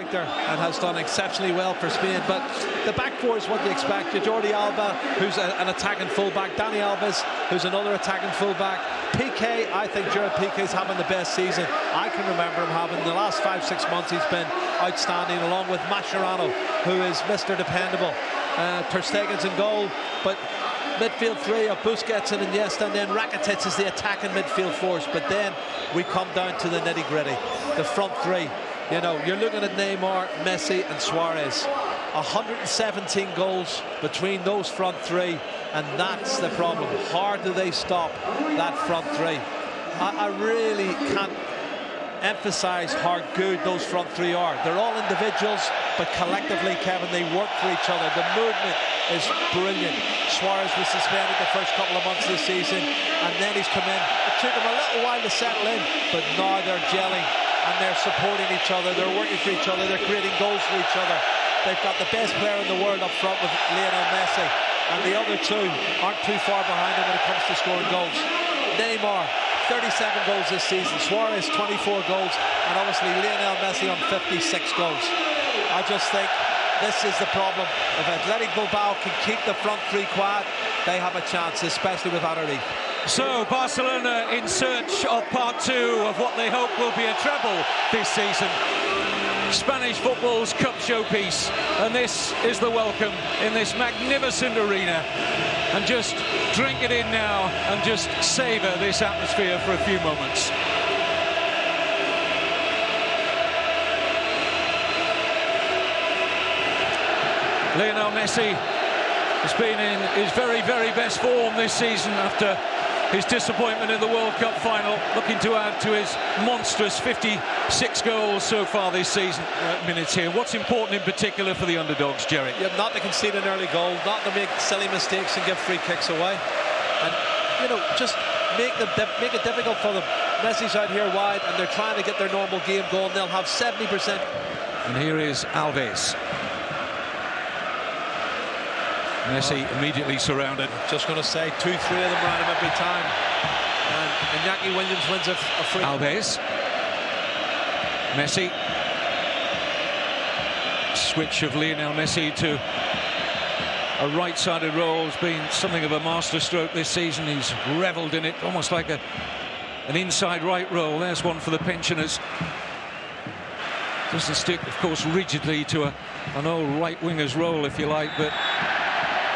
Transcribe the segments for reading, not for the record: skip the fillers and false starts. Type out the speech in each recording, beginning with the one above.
character and has done exceptionally well for Spain. But the back four is what you expect. Jordi Alba, who's an attacking fullback. Dani Alves, who's another attacking fullback. Piqué, I think Gerard Piqué's having the best season I can remember him having. In the last 5-6 months, he's been outstanding, along with Mascherano, who is Mr. Dependable. Ter Stegen's in goal, but midfield three of Busquets and Iniesta, and then Rakitic is the attacking midfield force. But then we come down to the nitty-gritty, the front three. You know, you're looking at Neymar, Messi and Suarez. 117 goals between those front three, and that's the problem. How do they stop that front three? I really can't emphasize how good those front three are. They're all individuals, but collectively, Kevin, they work for each other. The movement is brilliant. Suarez was suspended the first couple of months of the season, and then he's come in. It took him a little while to settle in, but now they're gelling and they're supporting each other. They're working for each other. They're creating goals for each other. They've got the best player in the world up front with Lionel Messi, and the other two aren't too far behind him when it comes to scoring goals. Neymar, 37 goals this season. Suarez, 24 goals, and obviously Lionel Messi on 56 goals. I just think this is the problem. If Athletic Bilbao can keep the front three quiet, they have a chance, especially with Raheem. So Barcelona in search of part two of what they hope will be a treble this season. Spanish football's cup showpiece, and this is the welcome in this magnificent arena. And just drink it in now and just savour this atmosphere for a few moments. Lionel Messi has been in his very, very best form this season after his disappointment in the World Cup final, looking to add to his monstrous 56 goals so far this season. Minutes here. What's important in particular for the underdogs, Jerry? Yeah, not to concede an early goal, not to make silly mistakes and give free kicks away, and you know, just make it difficult for them. Messi's out here wide, and they're trying to get their normal game going. They'll have 70%. And here is Alves. Messi immediately surrounded. Just going to say 2-3 of them around him every time. And Iñaki Williams wins a free. Alves. Messi. Switch of Lionel Messi to a right-sided role has been something of a masterstroke this season. He's revelled in it, almost like an inside right role. There's one for the pensioners. Doesn't stick, of course, rigidly to an old right winger's role, if you like, but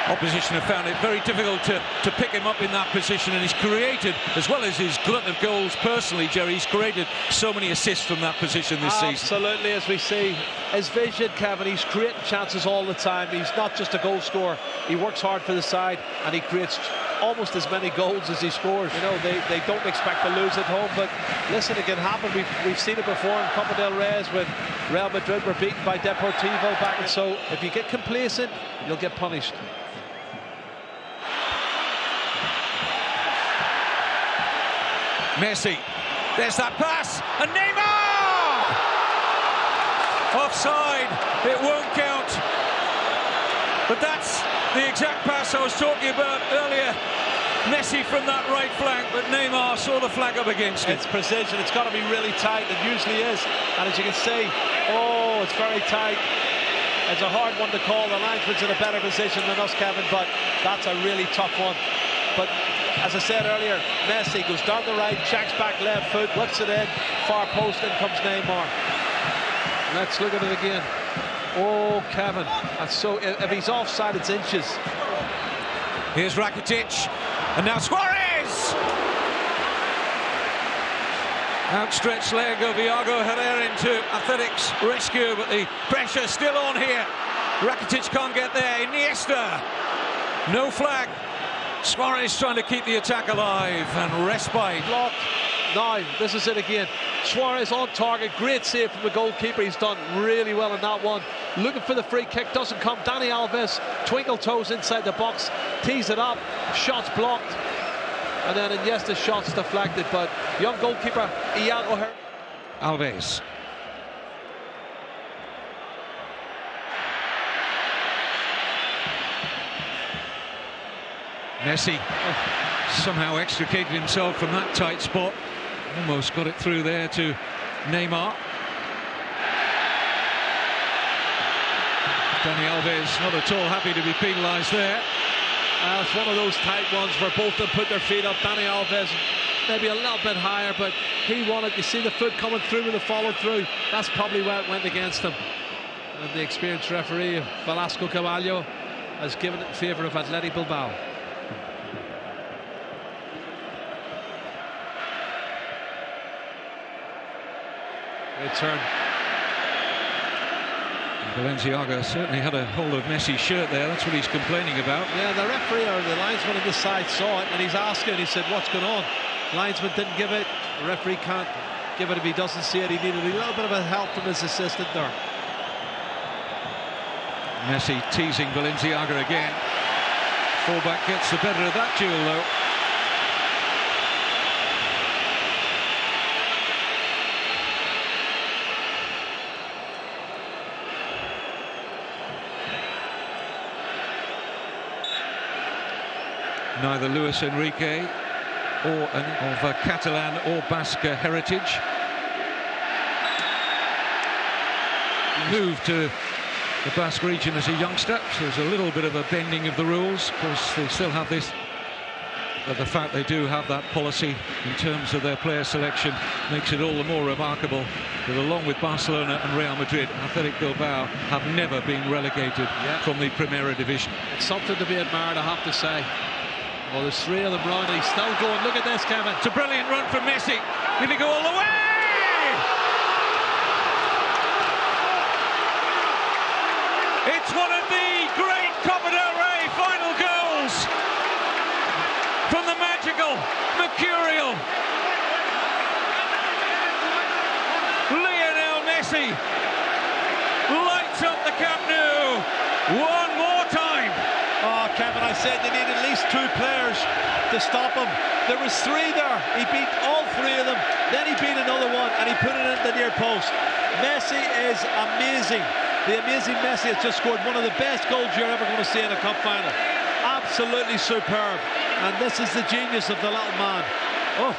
opposition have found it very difficult to pick him up in that position, and he's created, as well as his glut of goals personally, Jerry, he's created so many assists from that position this season. Absolutely, as we see. His vision, Kevin, he's creating chances all the time. He's not just a goal scorer. He works hard for the side, and he creates almost as many goals as he scores. You know, they don't expect to lose at home, but listen, it can happen. We've seen it before in Copa del Rey with Real Madrid were beaten by Deportivo back, and so if you get complacent, you'll get punished. Messi, there's that pass, and Neymar! Offside, it won't count. But that's the exact pass I was talking about earlier. Messi from that right flank, but Neymar saw the flag up against it. It's precision, it's got to be really tight, it usually is. And as you can see, oh, it's very tight. It's a hard one to call. The linesman's in a better position than us, Kevin, but that's a really tough one. But as I said earlier, Messi goes down the right, checks back left foot, looks it in, far post, in comes Neymar. Let's look at it again. Oh, Kevin, that's so, if he's offside, it's inches. Here's Rakitic, and now Suarez! Outstretched leg of Iago Herrera into Athletic's rescue, but the pressure still on here. Rakitic can't get there. Iniesta, no flag. Suarez trying to keep the attack alive, and respite. Blocked. Now, this is it again. Suarez on target, great save from the goalkeeper. He's done really well in that one. Looking for the free kick, doesn't come. Dani Alves, twinkle toes inside the box, tees it up, shots blocked. And then Iniesta's shots deflected, but young goalkeeper Iago Herrera. Alves. Messi somehow extricated himself from that tight spot. Almost got it through there to Neymar. Dani Alves not at all happy to be penalised there. It's one of those tight ones where both of them put their feet up. Dani Alves maybe a little bit higher, but he wanted, you see the foot coming through with the follow through. That's probably where it went against him. And the experienced referee, Velasco Caballo, has given it in favour of Athletic Bilbao. Great turn. Balenciaga certainly had a hold of Messi's shirt there. That's what he's complaining about. Yeah, the referee or the linesman on this side saw it, and he's asking, he said, what's going on? Linesman didn't give it. The referee can't give it if he doesn't see it. He needed a little bit of a help from his assistant there. Messi teasing Balenciaga again. Fullback gets the better of that duel, though. Neither Luis Enrique or of Catalan or Basque heritage. Moved to the Basque region as a youngster, so there's a little bit of a bending of the rules. Of course, they still have this, but the fact they do have that policy in terms of their player selection makes it all the more remarkable that along with Barcelona and Real Madrid, Athletic Bilbao have never been relegated from the Primera Division. It's something to be admired, I have to say. Well, there's three of them round, and he's still going. Look at this, Kevin. It's a brilliant run from Messi. Did he go all the way? It's one of the great Copa del Rey final goals from the magical, mercurial Lionel Messi. Lights up the Camp Nou one more time. Oh, Kevin, I said they need at least two players to stop him. There was three there. He beat all three of them. Then he beat another one, and he put it in the near post. Messi is amazing. The amazing Messi has just scored one of the best goals you're ever going to see in a cup final. Absolutely superb. And this is the genius of the little man. Oh,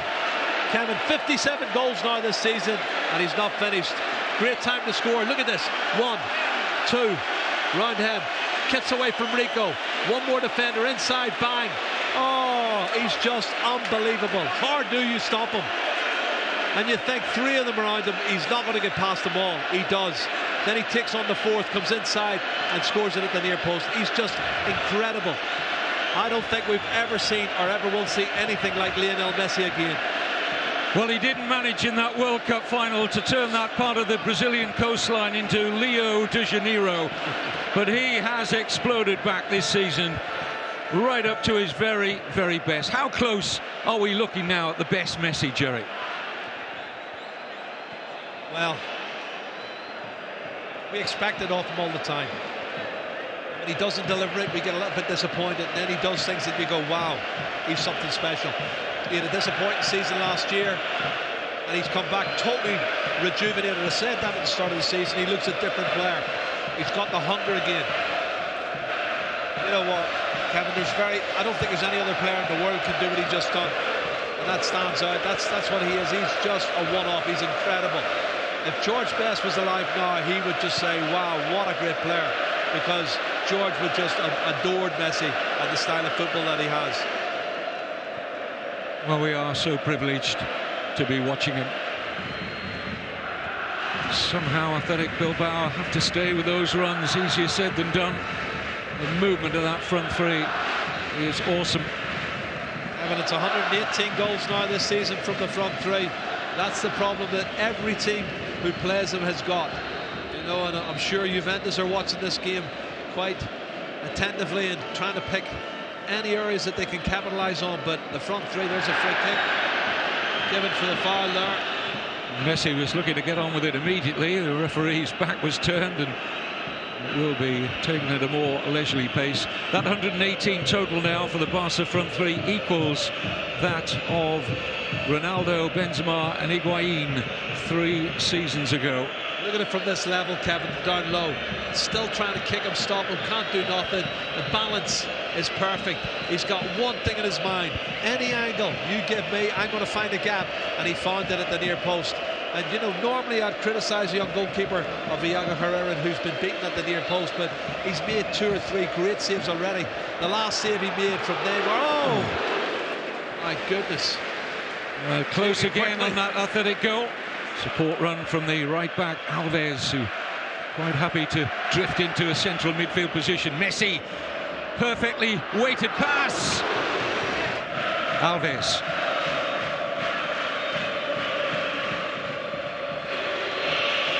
Kevin, 57 goals now this season, and he's not finished. Great time to score. Look at this. 1, 2, round him. Kicks away from Rico. One more defender inside, bang. Oh, he's just unbelievable. How do you stop him? And you think three of them around him, he's not going to get past them all. He does. Then he takes on the fourth, comes inside and scores it at the near post. He's just incredible. I don't think we've ever seen or ever will see anything like Lionel Messi again. Well, he didn't manage in that World Cup final to turn that part of the Brazilian coastline into Rio de Janeiro, but he has exploded back this season, right up to his very, very best. How close are we looking now at the best Messi, Jerry? Well, we expect it off him all the time. When he doesn't deliver it, we get a little bit disappointed. And then he does things that we go, wow, he's something special. He had a disappointing season last year, and he's come back totally rejuvenated. I said that at the start of the season. He looks a different player. He's got the hunger again. You know what, Kevin, I don't think there's any other player in the world can do what he just done. And that stands out. That's what he is. He's just a one-off. He's incredible. If George Best was alive now, he would just say, wow, what a great player. Because George would just adored Messi and the style of football that he has. Well, we are so privileged to be watching him. Somehow Athletic Bilbao have to stay with those runs. Easier said than done. The movement of that front three is awesome. Evan, it's 118 goals now this season from the front three. That's the problem that every team who plays them has got. You know, and I'm sure Juventus are watching this game quite attentively and trying to pick any areas that they can capitalise on, but the front three, there's a free kick given for the foul there. Messi was looking to get on with it immediately. The referee's back was turned and will be taken at a more leisurely pace. That 118 total now for the Barca front three equals that of Ronaldo, Benzema and Higuain 3 seasons ago. Look at it from this level, Kevin, down low. Still trying to kick him, stop him, can't do nothing. The balance is perfect. He's got one thing in his mind. Any angle you give me, I'm going to find a gap. And he found it at the near post. And you know, normally I'd criticise a young goalkeeper of Iago Herrera who's been beaten at the near post, but he's made 2 or 3 great saves already. The last save he made from Neymar, oh my goodness. Close again on that athletic goal. Support run from the right back Alves, who quite happy to drift into a central midfield position. Messi, perfectly weighted pass. Alves.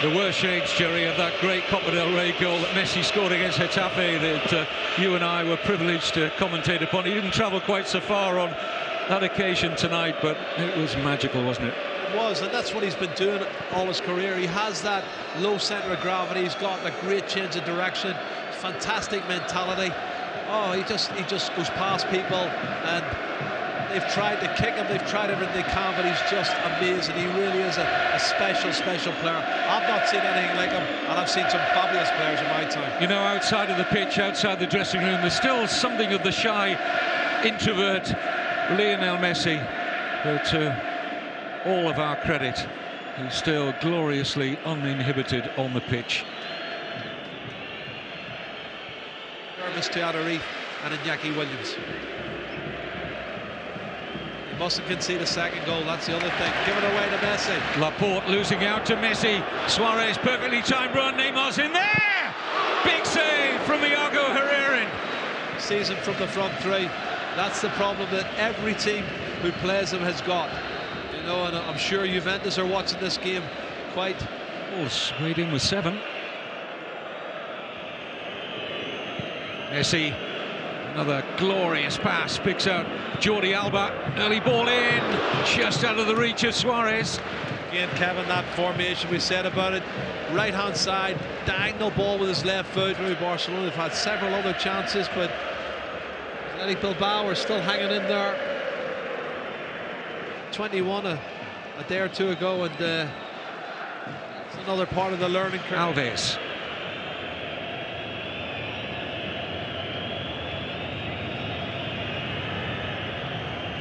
There were shades, Jerry, of that great Copa del Rey goal that Messi scored against Getafe that you and I were privileged to commentate upon. He didn't travel quite so far on that occasion tonight, but it was magical, wasn't it? It was, and that's what he's been doing all his career. He has that low centre of gravity. He's got a great change of direction, fantastic mentality. Oh, he just goes past people, and they've tried to kick him, they've tried everything they can, but he's just amazing. He really is a special player. I've not seen anything like him, and I've seen some fabulous players in my time. You know, outside of the pitch, outside the dressing room, there's still something of the shy introvert Lionel Messi, but all of our credit, he's still gloriously uninhibited on the pitch. Nervous to Adariz and Iñaki Williams. He mustn't concede a second goal, that's the other thing. Give it away to Messi. Laporte losing out to Messi. Suarez, perfectly timed run. Neymar's in there! Big save from Iago Herrera. Sees him from the front 3. That's the problem that every team who plays him has got. You know, and I'm sure Juventus are watching this game quite... Oh, swayed in with 7. Messi, another glorious pass, picks out Jordi Alba. Early ball in, just out of the reach of Suarez. Again, Kevin, that formation we said about it. Right-hand side, diagonal ball with his left foot. Really, Barcelona have had several other chances, but Bilbao are still hanging in there. 21 a day or 2 ago, and it's another part of the learning curve. Alves.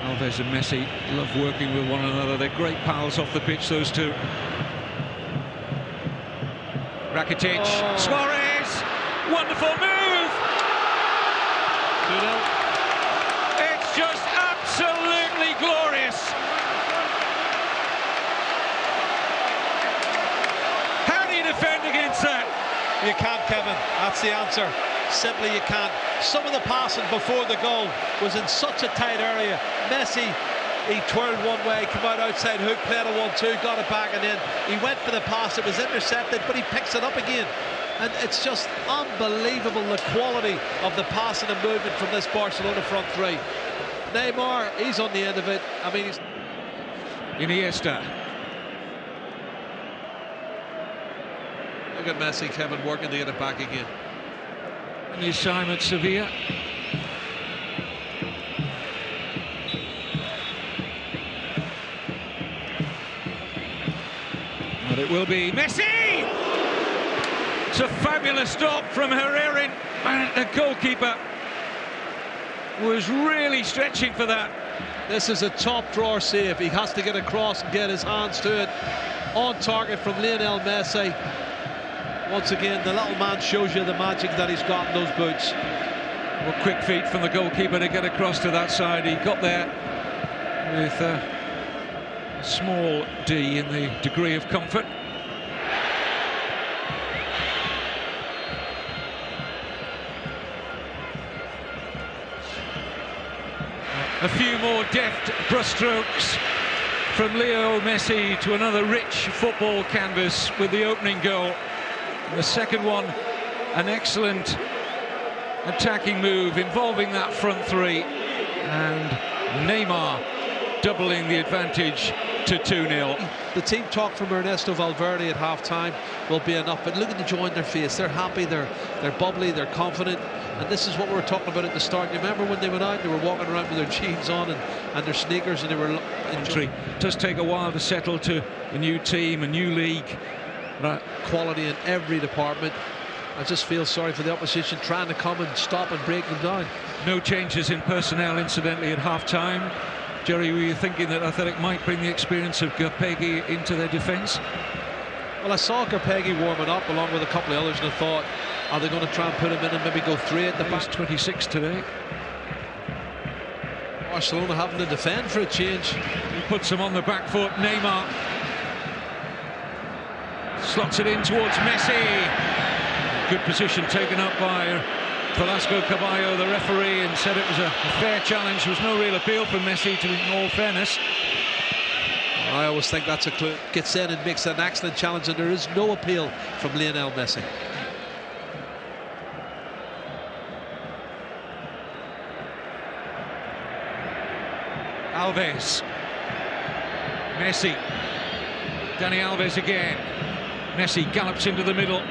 Alves and Messi love working with one another. They're great pals off the pitch, those two. Rakitic, Suarez, wonderful move. 2-0. It's just absolutely glorious. How do you defend against that? You can't, Kevin. That's the answer. Simply you can't. Some of the passing before the goal was in such a tight area. Messi, he twirled one way, came out outside hook, played a 1-2, got it back, and then he went for the pass. It was intercepted, but he picks it up again. And it's just unbelievable, the quality of the passing and movement from this Barcelona front 3. Neymar, he's on the end of it. I mean, he's... Iniesta. Look at Messi, Kevin, working to get it back again. And his time at Sevilla. But it will be Messi! It's a fabulous stop from Herrera, and the goalkeeper was really stretching for that. This is a top drawer save. He has to get across and get his hands to it. On target from Lionel Messi. Once again, the little man shows you the magic that he's got in those boots. Well, quick feet from the goalkeeper to get across to that side. He got there with a small D in the degree of comfort. A few more deft brushstrokes from Leo Messi to another rich football canvas with the opening goal. The second one, an excellent attacking move involving that front 3, and Neymar doubling the advantage to 2-0. The team talk from Ernesto Valverde at half-time will be enough, but look at the joy in their face. They're happy, they're bubbly, they're confident, and this is what we were talking about at the start. You remember when they went out, they were walking around with their jeans on and their sneakers, and they were enjoying. It does take a while to settle to a new team, a new league. Quality in every department. I just feel sorry for the opposition trying to come and stop and break them down. No changes in personnel, incidentally, at half-time. Jerry, were you thinking that Athletic might bring the experience of Garpegui into their defence? Well, I saw Garpegui warming up along with a couple of others, and I thought, are they going to try and put him in and maybe go 3 at the back? 26 today. Barcelona having to defend for a change. He puts him on the back foot. Neymar slots it in towards Messi. Good position taken up by Velasco Caballo, the referee, and said it was a fair challenge. There was no real appeal from Messi, to in all fairness. I always think that's a clue. Gets in and makes an excellent challenge, and there is no appeal from Lionel Messi. Alves, Messi, Dani Alves again. Messi gallops into the middle.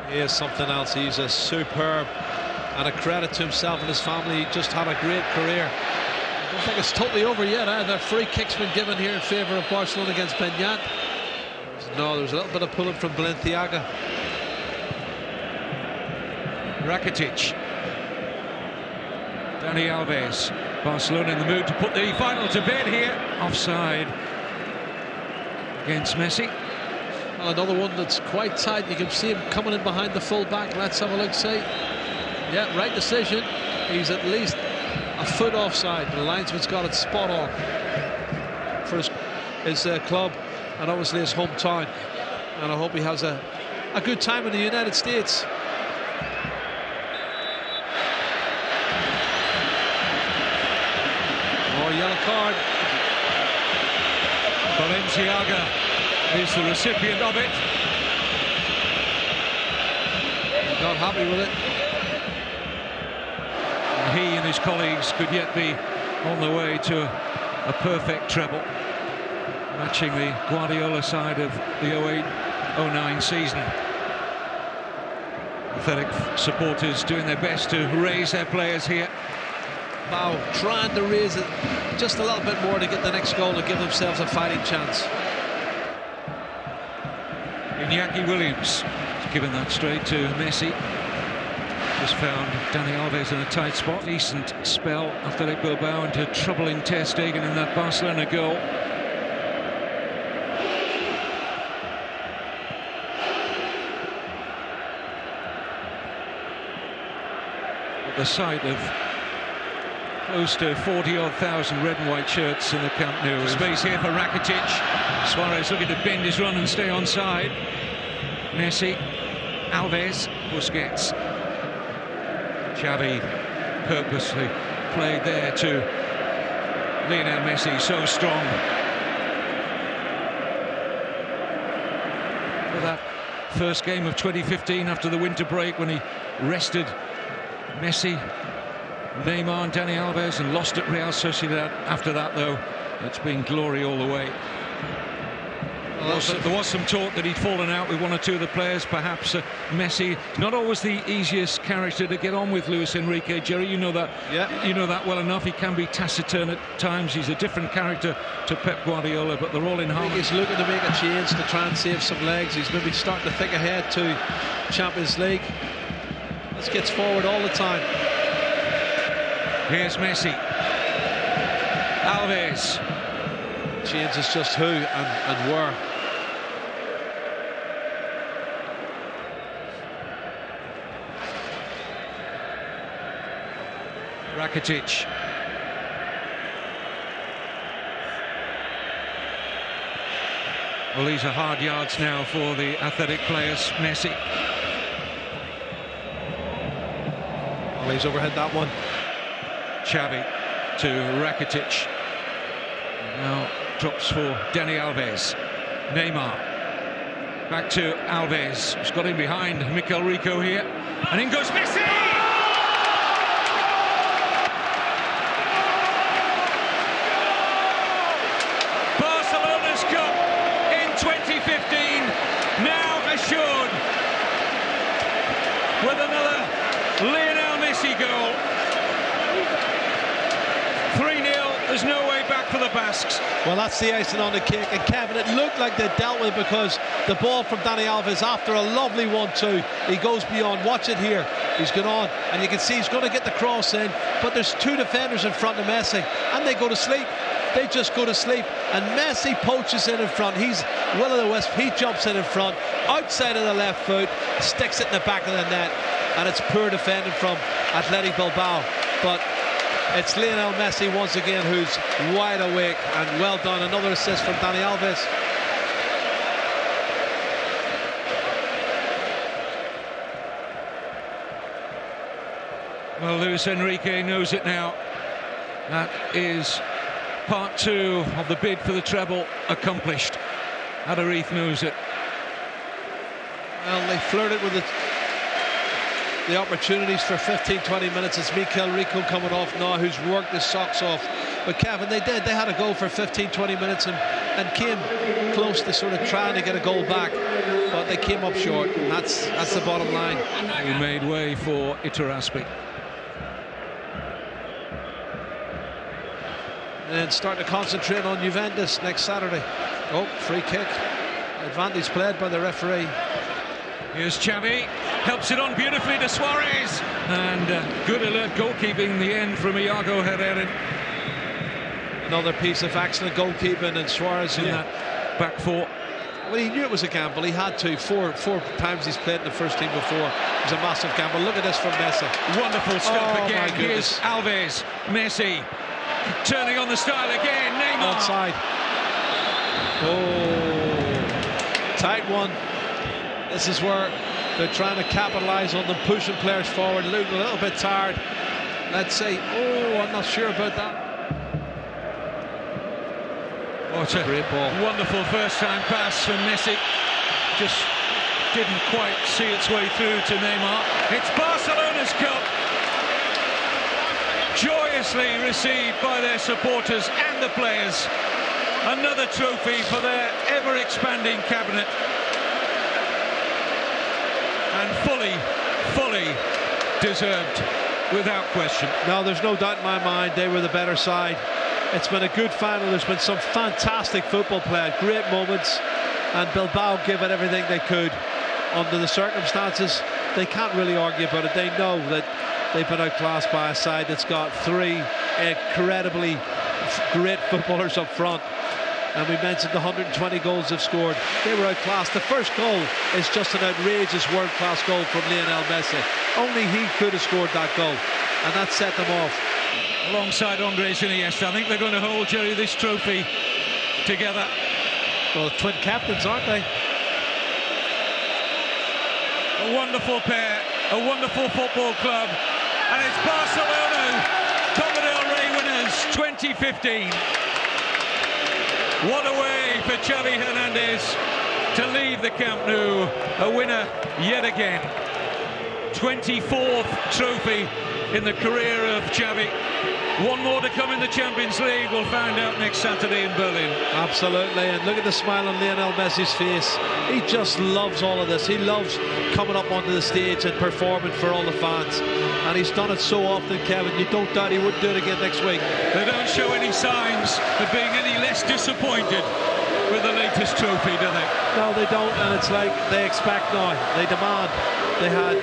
He is something else. He's a superb, and a credit to himself and his family. He just had a great career. I don't think it's totally over yet either. Free kick's been given here in favour of Barcelona against Beñat. No, there's a little bit of pulling from Balenciaga. Rakitic, Dani Alves. Barcelona in the mood to put the final to bed here. Offside against Messi. Well, another one that's quite tight. You can see him coming in behind the full back. Let's have a look, see. Yeah, right decision. He's at least a foot offside. The linesman's got it spot on for his club and obviously his hometown. And I hope he has a good time in the United States. Yellow card. Balenciaga is the recipient of it. Not happy with it. And he and his colleagues could yet be on the way to a perfect treble, matching the Guardiola side of the 08-09 season. Athletic supporters doing their best to raise their players here. Bilbao trying to raise it just a little bit more to get the next goal and give themselves a fighting chance. Iñaki Williams has given that straight to Messi. Just found Dani Alves in a tight spot. Decent spell. Athletic Bilbao into trouble in Ter Stegen in that Barcelona goal. At the sight of close to 40-odd thousand red and white shirts in the Camp Nou. Space here for Rakitic. Suarez looking to bend his run and stay onside. Messi, Alves, Busquets. Xavi purposely played there to Lionel Messi, so strong. For that first game of 2015 after the winter break, when he rested Messi, Neymar and Dani Alves, and lost at Real Sociedad. After that, though, it's been glory all the way. Well, there was some talk that he'd fallen out with one or two of the players, perhaps Messi. Not always the easiest character to get on with, Luis Enrique. Jerry, you know that. Yeah. You know that well enough. He can be taciturn at times. He's a different character to Pep Guardiola, but they're all in harmony. He's looking to make a change to try and save some legs. He's maybe starting to think ahead to Champions League. This gets forward all the time. Here's Messi. Alves. Changes just who and where. Rakitic. Well, these are hard yards now for the Athletic players. Messi. Well, he's overhead that one. Xavi to Rakitic. Now drops for Dani Alves. Neymar. Back to Alves. He's got in behind Mikel Rico here. And in goes Messi! Barcelona's Cup in 2015 now assured with another Lionel Messi goal. 3-0, there's no way back for the Basques. Well, that's the icing on the cake, and Kevin, it looked like they dealt with it because the ball from Dani Alves after a lovely 1-2, he goes beyond. Watch it here. He's gone on, and you can see he's going to get the cross in, but there's two defenders in front of Messi, and they go to sleep. They just go to sleep, and Messi poaches in front. He's will o' the wisp. He jumps in front, outside of the left foot, sticks it in the back of the net, and it's poor defending from Athletic Bilbao. But it's Lionel Messi once again who's wide awake, and well done. Another assist from Dani Alves. Well, Luis Enrique knows it now. That is part 2 of the bid for the treble accomplished. Adariz knows it. Well, they flirted with the opportunities for 15-20 minutes. It's Mikel Rico coming off now, who's worked his socks off. But Kevin, they had a goal for 15-20 minutes and came close to sort of trying to get a goal back, but they came up short. And that's the bottom line. He made way for Iturraspe. And starting to concentrate on Juventus next Saturday. Oh, free kick. Advantage played by the referee. Here's Xavi, helps it on beautifully to Suarez, and good alert goalkeeping in the end from Iago Herrera. Another piece of excellent goalkeeping, and Suarez in that back four. Well, he knew it was a gamble. He had to. Four times he's played in the first team before. It was a massive gamble. Look at this from Messi. Wonderful stop again. Here's Alves, Messi, turning on the style again. Neymar. Onside. Oh, tight one. This is where they're trying to capitalise on them, pushing players forward. Looking a little bit tired. Let's say, I'm not sure about that. What a great ball. Wonderful first-time pass from Messi. Just didn't quite see its way through to Neymar. It's Barcelona's cup. Joyously received by their supporters and the players. Another trophy for their ever-expanding cabinet. And fully deserved, without question. No, there's no doubt in my mind they were the better side. It's been a good final. There's been some fantastic football play, great moments, and Bilbao give it everything they could under the circumstances. They can't really argue about it. They know that they've been outclassed by a side that's got 3 incredibly great footballers up front. And we mentioned the 120 goals they've scored. They were outclassed. The first goal is just an outrageous world-class goal from Lionel Messi. Only he could have scored that goal, and that set them off. Alongside Andres Iniesta, I think they're going to hold, Jerry, this trophy together. Well, twin captains, aren't they? A wonderful pair, a wonderful football club, and it's Barcelona, Copa del Rey winners 2015. What a way for Xavi Hernandez to leave the Camp Nou, a winner yet again. 24th trophy in the career of Xavi. One more to come in the Champions League. We'll find out next Saturday in Berlin. Absolutely, and look at the smile on Lionel Messi's face. He just loves all of this. He loves coming up onto the stage and performing for all the fans. And he's done it so often, Kevin. You don't doubt he wouldn't do it again next week. They don't show any signs of being any less disappointed with the latest trophy, do they? No, they don't, and it's like they expect now. They demand. They had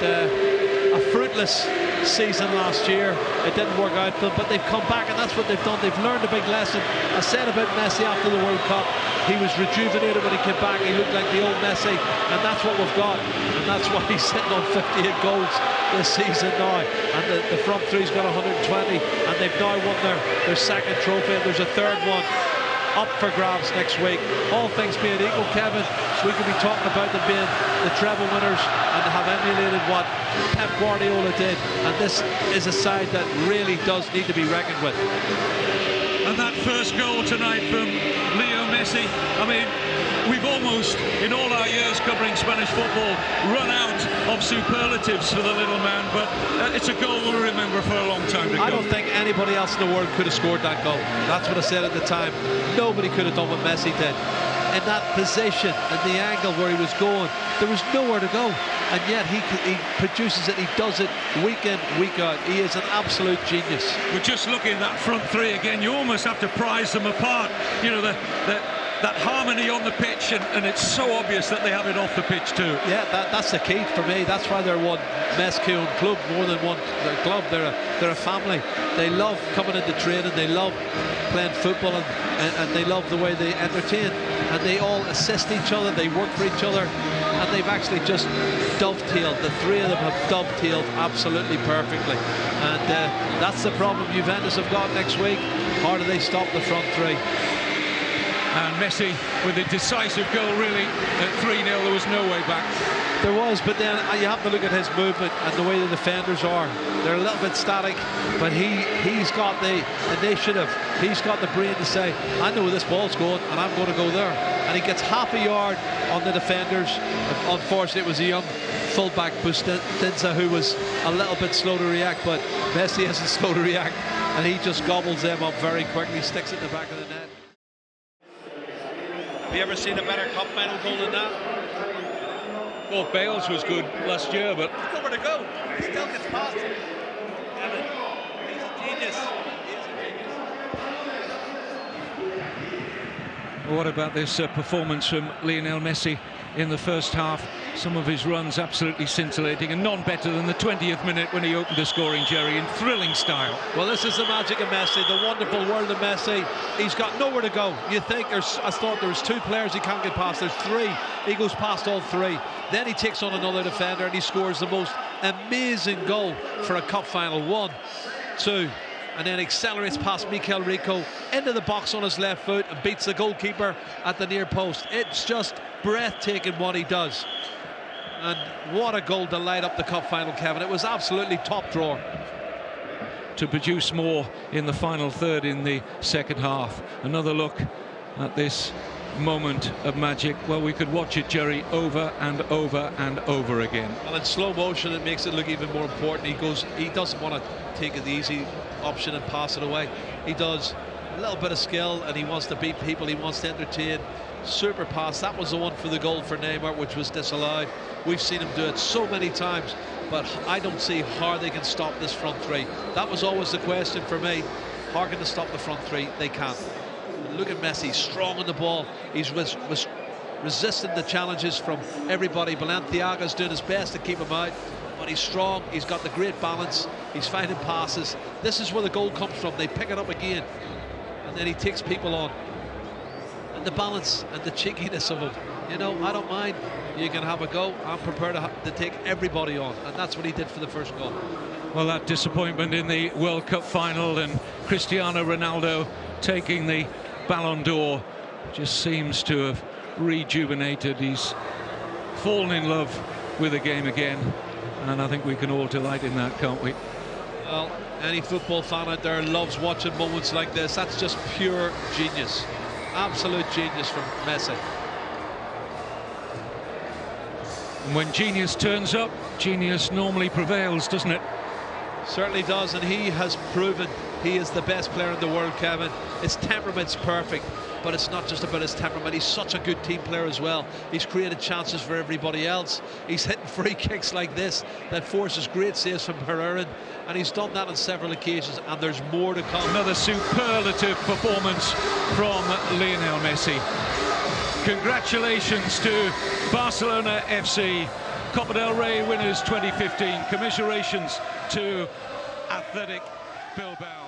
a fruitless season last year. It didn't work out for them, but they've come back, and that's what they've done. They've learned a big lesson. I said about Messi after the World Cup, he was rejuvenated when he came back. He looked like the old Messi, and that's what we've got, and that's why he's sitting on 58 goals this season now, and the front three's got 120, and they've now won their second trophy, and there's a third one up for grabs next week. All things being equal, Kevin, we could be talking about them being the treble winners and have emulated what Pep Guardiola did, and this is a side that really does need to be reckoned with. And that first goal tonight from Leo Messi, I mean, we've almost, in all our years covering Spanish football, run out of superlatives for the little man, but it's a goal we'll remember for a long time to come. I don't think anybody else in the world could have scored that goal. That's what I said at the time. Nobody could have done what Messi did. In that position, in the angle where he was going, there was nowhere to go, and yet he produces it. He does it week in, week out. He is an absolute genius. We're just looking at that front three again. You almost have to prize them apart. You know, that harmony on the pitch, and it's so obvious that they have it off the pitch too. Yeah, that's the key for me. That's why they're one Messi club more than one club. They're a family. They love coming into training. They love playing football, and they love the way they entertain. And they all assist each other. They work for each other, and they've actually just dovetailed. The three of them have dovetailed absolutely perfectly. And that's the problem Juventus have got next week. How do they stop the front three? And Messi with a decisive goal, really, at 3-0. There was no way back. There was, but then you have to look at his movement and the way the defenders are. They're a little bit static, but he's got the initiative. He's got the brain to say, I know where this ball's going and I'm going to go there. And he gets half a yard on the defenders. Unfortunately, it was a young fullback, Bustinza, who was a little bit slow to react, but Messi isn't slow to react, and he just gobbles them up very quickly, sticks it in the back of the net. Have you ever seen a better cup final goal than that? Well, Bale's was good last year, but He's nowhere to go. He still gets past him. He's a genius. what about this performance from Lionel Messi in the first half? Some of his runs absolutely scintillating, and none better than the 20th minute when he opened the scoring, Jerry, in thrilling style. Well, this is the magic of Messi, the wonderful world of Messi. He's got nowhere to go. You think I thought there was two players he can't get past. There's three. He goes past all three. Then he takes on another defender and he scores the most amazing goal for a cup final. 1, 2, and then accelerates past Mikel Rico into the box on his left foot and beats the goalkeeper at the near post. It's just breathtaking what he does. And what a goal to light up the cup final, Kevin. It was absolutely top drawer. To produce more in the final third in the second half. Another look at this moment of magic. Well, we could watch it, Jerry, over and over and over again. Well, in slow motion, it makes it look even more important. He doesn't want to take the easy option and pass it away. He does a little bit of skill, and he wants to beat people. He wants to entertain. Super pass. That was the one for the goal for Neymar, which was disallowed. We've seen him do it so many times, but I don't see how they can stop this front three. That was always the question for me. How can they stop the front three? They can't. Look at Messi, strong on the ball. He's resisting the challenges from everybody. Balenciaga's doing his best to keep him out, but he's strong. He's got the great balance. He's finding passes. This is where the goal comes from. They pick it up again, and then he takes people on. And the balance and the cheekiness of it, you know, I don't mind. You can have a go. I'm prepared to take everybody on, and that's what he did for the first goal. Well, that disappointment in the World Cup final and Cristiano Ronaldo taking the Ballon d'Or just seems to have rejuvenated. He's fallen in love with the game again, and I think we can all delight in that, can't we? Well, any football fan out there loves watching moments like this. That's just pure genius. Absolute genius from Messi. And when genius turns up, genius normally prevails, doesn't it? Certainly does, and he has proven he is the best player in the world, Kevin. His temperament's perfect, but it's not just about his temperament. He's such a good team player as well. He's created chances for everybody else. He's hitting free kicks like this that forces great saves from Herrera, and he's done that on several occasions, and there's more to come. Another superlative performance from Lionel Messi. Congratulations to Barcelona FC, Copa del Rey winners 2015. Commiserations to Athletic Bilbao.